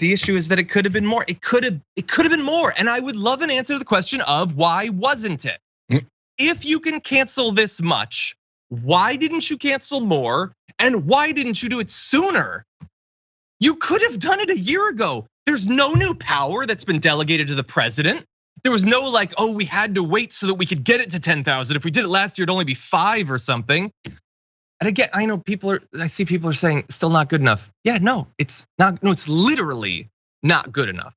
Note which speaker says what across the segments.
Speaker 1: The issue is that it could have been more. It could have been more. And I would love an answer to the question of why wasn't it? If you can cancel this much, why didn't you cancel more? And why didn't you do it sooner? You could have done it a year ago. There's no new power that's been delegated to the president. There was no like, oh, we had to wait so that we could get it to 10,000. If we did it last year, it'd only be 5 or something. And again, I know I see people are saying still not good enough. Yeah, no, it's not. No, it's literally not good enough.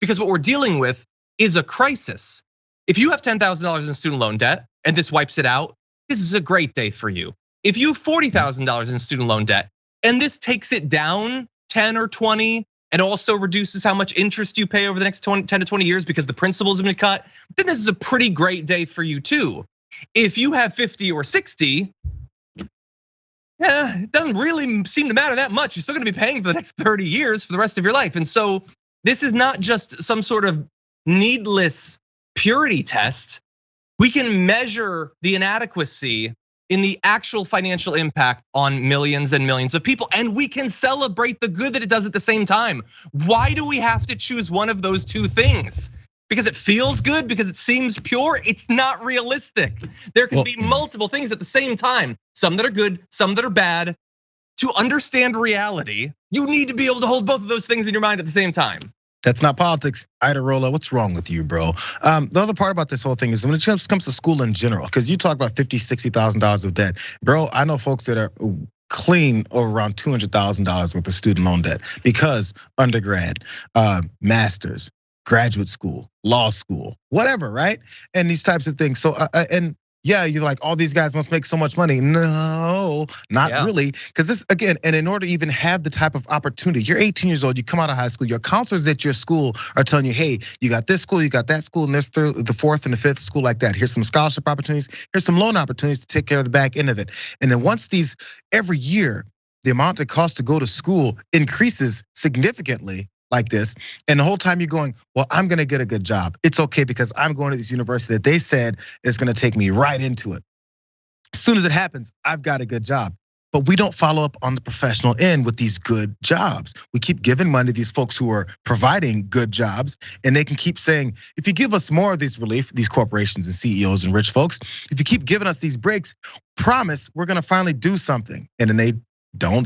Speaker 1: Because what we're dealing with is a crisis. If you have $10,000 in student loan debt and this wipes it out, this is a great day for you. If you have $40,000 in student loan debt and this takes it down 10 or 20 and also reduces how much interest you pay over the next 10 to 20 years because the principal's been cut, then this is a pretty great day for you too. If you have 50 or 60, it doesn't really seem to matter that much. You're still gonna be paying for the next 30 years for the rest of your life. And so this is not just some sort of needless purity test. We can measure the inadequacy in the actual financial impact on millions and millions of people. And we can celebrate the good that it does at the same time. Why do we have to choose one of those two things? Because it feels good, because it seems pure? It's not realistic. There can be multiple things at the same time. Some that are good, some that are bad. To understand reality, you need to be able to hold both of those things in your mind at the same time.
Speaker 2: That's not politics. Idarola, what's wrong with you, bro? The other part about this whole thing is when it comes to school in general, because you talk about $50,000, $60,000 of debt. Bro, I know folks that are clean or around $200,000 worth of student loan debt because undergrad, masters, graduate school, law school, whatever, right? And these types of things. So, and yeah, you're like, all these guys must make so much money. No, not really. Because this, again, and in order to even have the type of opportunity, you're 18 years old, you come out of high school, your counselors at your school are telling you, hey, you got this school, you got that school, and there's the fourth and the fifth school like that. Here's some scholarship opportunities, here's some loan opportunities to take care of the back end of it. And then once these, every year, the amount it costs to go to school increases significantly like this, and the whole time you're going, well, I'm gonna get a good job. It's okay because I'm going to this university that they said is gonna take me right into it. As soon as it happens, I've got a good job. But we don't follow up on the professional end with these good jobs. We keep giving money to these folks who are providing good jobs, and they can keep saying, if you give us more of this relief, these corporations and CEOs and rich folks, if you keep giving us these breaks, promise we're gonna finally do something. And then they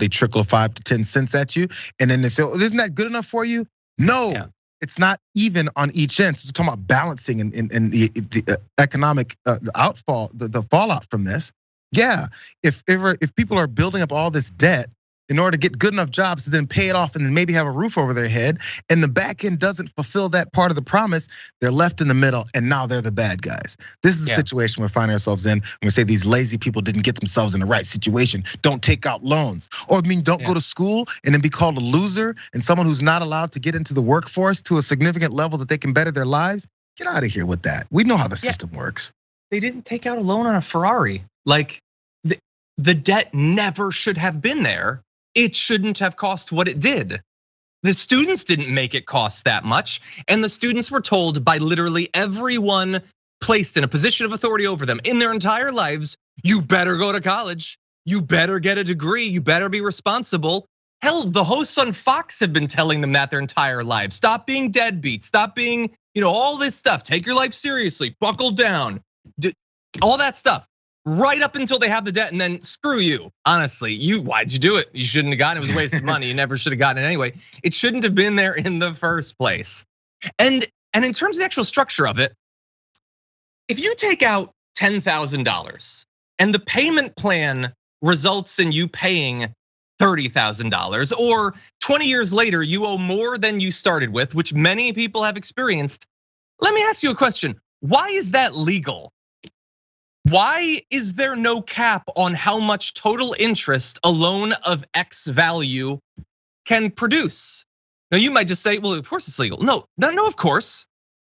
Speaker 2: trickle 5 to 10 cents at you. And then they say, isn't that good enough for you? No, it's not even on each end. So we're talking about balancing and the economic outfall, the fallout from this. Yeah, if people are building up all this debt in order to get good enough jobs to then pay it off and then maybe have a roof over their head, and the back end doesn't fulfill that part of the promise, they're left in the middle and now they're the bad guys. This is the situation we're finding ourselves in when we say these lazy people didn't get themselves in the right situation. Don't take out loans, or don't go to school and then be called a loser and someone who's not allowed to get into the workforce to a significant level that they can better their lives. Get out of here with that. We know how the system works.
Speaker 1: They didn't take out a loan on a Ferrari. Like the debt never should have been there. It shouldn't have cost what it did. The students didn't make it cost that much. And the students were told by literally everyone placed in a position of authority over them in their entire lives, you better go to college, you better get a degree, you better be responsible. Hell, the hosts on Fox have been telling them that their entire lives. Stop being deadbeat, stop being, all this stuff. Take your life seriously, buckle down, all that stuff. Right up until they have the debt, and then screw you. Honestly, why'd you do it? You shouldn't have gotten it. It was a waste of money. You never should have gotten it anyway. It shouldn't have been there in the first place. And in terms of the actual structure of it, if you take out $10,000 and the payment plan results in you paying $30,000, or 20 years later you owe more than you started with, which many people have experienced. Let me ask you a question. Why is that legal? Why is there no cap on how much total interest a loan of X value can produce? Now you might just say, well, of course it's legal. No, of course.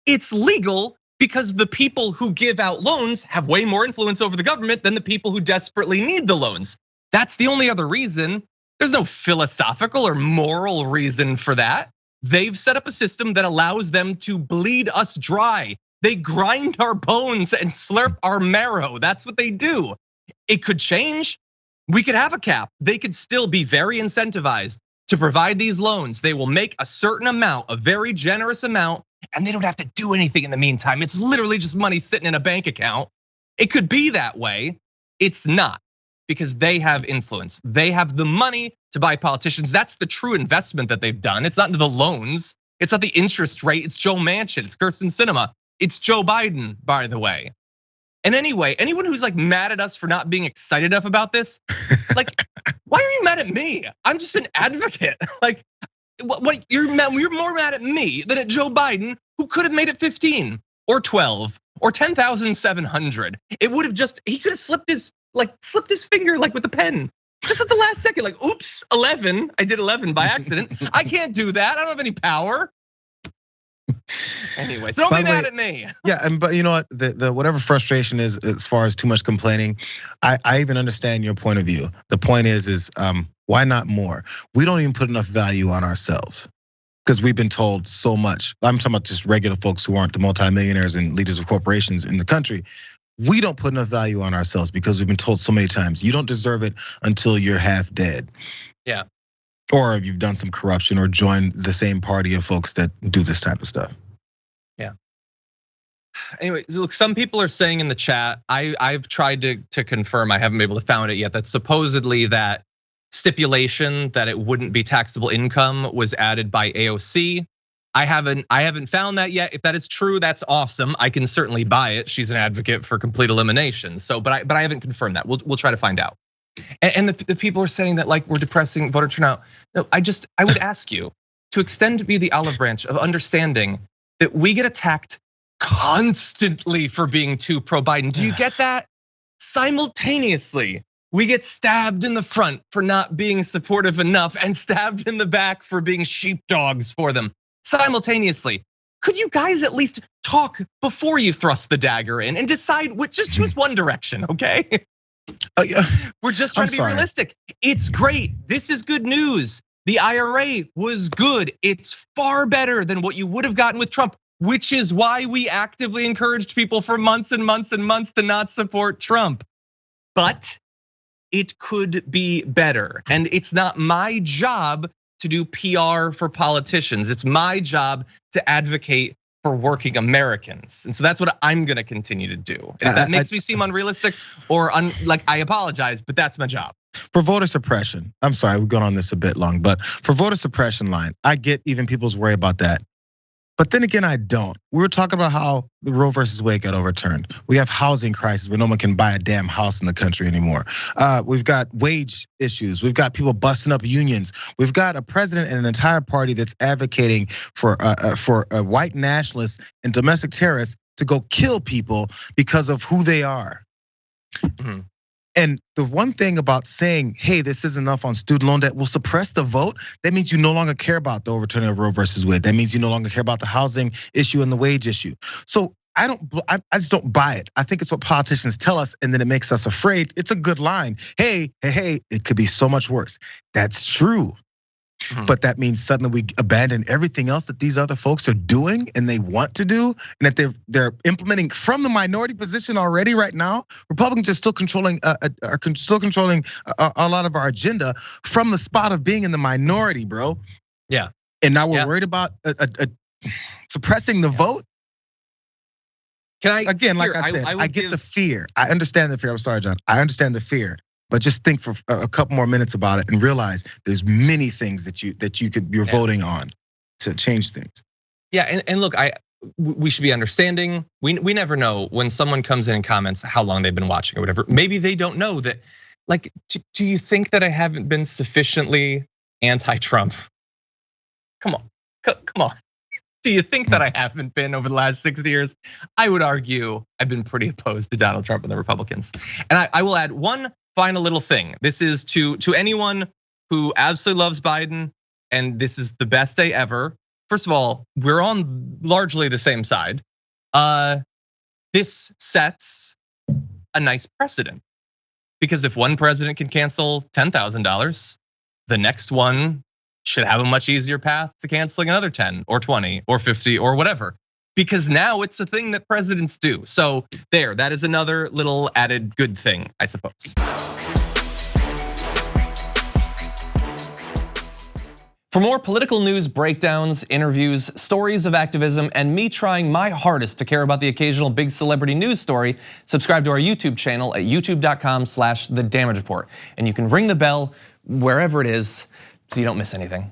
Speaker 1: It's legal because the people who give out loans have way more influence over the government than the people who desperately need the loans. That's the only other reason. There's no philosophical or moral reason for that. They've set up a system that allows them to bleed us dry. They grind our bones and slurp our marrow. That's what they do. It could change. We could have a cap. They could still be very incentivized to provide these loans. They will make a certain amount, a very generous amount, and they don't have to do anything in the meantime. It's literally just money sitting in a bank account. It could be that way. It's not, because they have influence. They have the money to buy politicians. That's the true investment that they've done. It's not into the loans. It's not the interest rate. It's Joe Manchin. It's Kyrsten Sinema. It's Joe Biden, by the way. And anyway, anyone who's like mad at us for not being excited enough about this, like, why are you mad at me? I'm just an advocate. Like, what you're more mad at me than at Joe Biden, who could have made it 15 or 12 or 10,700. It would have he could have slipped his finger like with the pen. Just at the last second, like, oops, 11. I did 11 by accident. I can't do that. I don't have any power. Anyway, so don't be mad at me.
Speaker 2: Yeah, but you know what? The whatever frustration is as far as too much complaining, I even understand your point of view. The point is why not more? We don't even put enough value on ourselves because we've been told so much. I'm talking about just regular folks who aren't the multimillionaires and leaders of corporations in the country. We don't put enough value on ourselves because we've been told so many times, you don't deserve it until you're half dead.
Speaker 1: Yeah.
Speaker 2: Or you've done some corruption or joined the same party of folks that do this type of stuff.
Speaker 1: Yeah. Anyway, look, some people are saying in the chat, I've tried to confirm, I haven't been able to find it yet, that supposedly that stipulation that it wouldn't be taxable income was added by AOC. I haven't found that yet. If that is true, that's awesome. I can certainly buy it. She's an advocate for complete elimination. So, but I haven't confirmed that. We'll try to find out. And the people are saying that like we're depressing voter turnout. No, I would ask you to extend me the olive branch of understanding that we get attacked constantly for being too pro-Biden. Do you get that? Simultaneously, we get stabbed in the front for not being supportive enough and stabbed in the back for being sheepdogs for them. Simultaneously, could you guys at least talk before you thrust the dagger in and decide which? Just choose one direction, okay? We're just trying to be realistic. It's great. This is good news. The IRA was good. It's far better than what you would have gotten with Trump, which is why we actively encouraged people for months and months and months to not support Trump. But it could be better. And it's not my job to do PR for politicians. It's my job to advocate for working Americans. And so that's what I'm gonna continue to do. If that makes me seem unrealistic or like, I apologize, but that's my job.
Speaker 2: For voter suppression, I'm sorry, we've gone on this a bit long, but for voter suppression line, I get even people's worry about that. But then again, I don't. We were talking about how the Roe versus Wade got overturned. We have housing crisis where no one can buy a damn house in the country anymore. We've got wage issues. We've got people busting up unions. We've got a president and an entire party that's advocating for white nationalists and domestic terrorists to go kill people because of who they are. Mm-hmm. And the one thing about saying, hey, this isn't enough on student loan debt will suppress the vote, that means you no longer care about the overturning of Roe versus Wade. That means you no longer care about the housing issue and the wage issue. So I just don't buy it. I think it's what politicians tell us and then it makes us afraid. It's a good line. Hey, it could be so much worse. That's true. But that means suddenly we abandon everything else that these other folks are doing and they want to do, and that they're implementing from the minority position already right now. Republicans are still controlling a lot of our agenda from the spot of being in the minority, bro.
Speaker 1: Yeah.
Speaker 2: And now we're worried about suppressing the vote.
Speaker 1: Can I
Speaker 2: again, like I said, I get the fear. I understand the fear. I'm sorry, John. I understand the fear. But just think for a couple more minutes about it and realize there's many things that you're voting on to change things.
Speaker 1: Yeah, and look, we should be understanding. We never know when someone comes in and comments how long they've been watching or whatever. Maybe they don't know that. Like, do you think that I haven't been sufficiently anti-Trump? Come on. Do you think that I haven't been over the last 6 years? I would argue I've been pretty opposed to Donald Trump and the Republicans. And I will add one final little thing. This is to anyone who absolutely loves Biden, and this is the best day ever. First of all, we're on largely the same side. This sets a nice precedent, because if one president can cancel $10,000, the next one should have a much easier path to canceling another 10 or 20 or 50 or whatever. Because now it's a thing that presidents do. So that is another little added good thing, I suppose.
Speaker 3: For more political news breakdowns, interviews, stories of activism, and me trying my hardest to care about the occasional big celebrity news story, subscribe to our YouTube channel at youtube.com/The Damage Report. And you can ring the bell wherever it is so you don't miss anything.